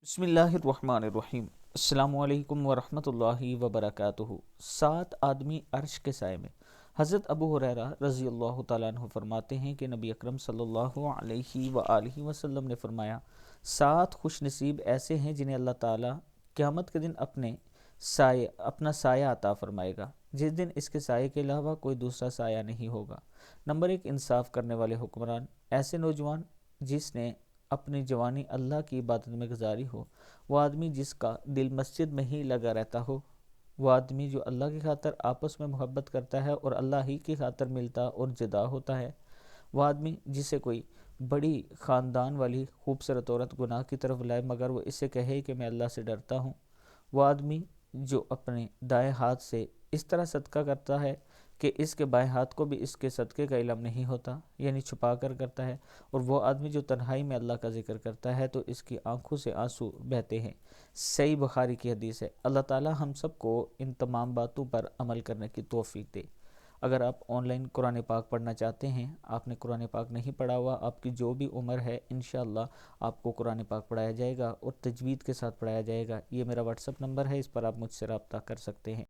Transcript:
بسم اللہ الرحمن الرحیم۔ السلام علیکم ورحمۃ اللہ وبرکاتہ۔ 7 آدمی عرش کے سائے میں۔ حضرت ابو ہریرہ رضی اللہ تعالیٰ عنہ فرماتے ہیں کہ نبی اکرم صلی اللہ علیہ وآلہ وسلم نے فرمایا، 7 خوش نصیب ایسے ہیں جنہیں اللہ تعالیٰ قیامت کے دن اپنا سایہ عطا فرمائے گا، جس دن اس کے سائے کے علاوہ کوئی دوسرا سایہ نہیں ہوگا۔ نمبر 1، انصاف کرنے والے حکمران۔ ایسے نوجوان جس نے اپنی جوانی اللہ کی عبادت میں گزاری ہو، وہ آدمی جس کا دل مسجد میں ہی لگا رہتا ہو، وہ آدمی جو اللہ کی خاطر آپس میں محبت کرتا ہے اور اللہ ہی کی خاطر ملتا اور جدا ہوتا ہے، وہ آدمی جسے کوئی بڑی خاندان والی خوبصورت عورت گناہ کی طرف لائے مگر وہ اسے کہے کہ میں اللہ سے ڈرتا ہوں، وہ آدمی جو اپنے دائیں ہاتھ سے اس طرح صدقہ کرتا ہے کہ اس کے بائیں ہاتھ کو بھی اس کے صدقے کا علم نہیں ہوتا، یعنی چھپا کر کرتا ہے، اور وہ آدمی جو تنہائی میں اللہ کا ذکر کرتا ہے تو اس کی آنکھوں سے آنسو بہتے ہیں۔ صحیح بخاری کی حدیث ہے۔ اللہ تعالی ہم سب کو ان تمام باتوں پر عمل کرنے کی توفیق دے۔ اگر آپ آن لائن قرآن پاک پڑھنا چاہتے ہیں، آپ نے قرآن پاک نہیں پڑھا ہوا، آپ کی جو بھی عمر ہے، انشاءاللہ آپ کو قرآن پاک پڑھایا جائے گا اور تجوید کے ساتھ پڑھایا جائے گا۔ یہ میرا واٹس ایپ نمبر ہے، اس پر آپ مجھ سے رابطہ کر سکتے ہیں۔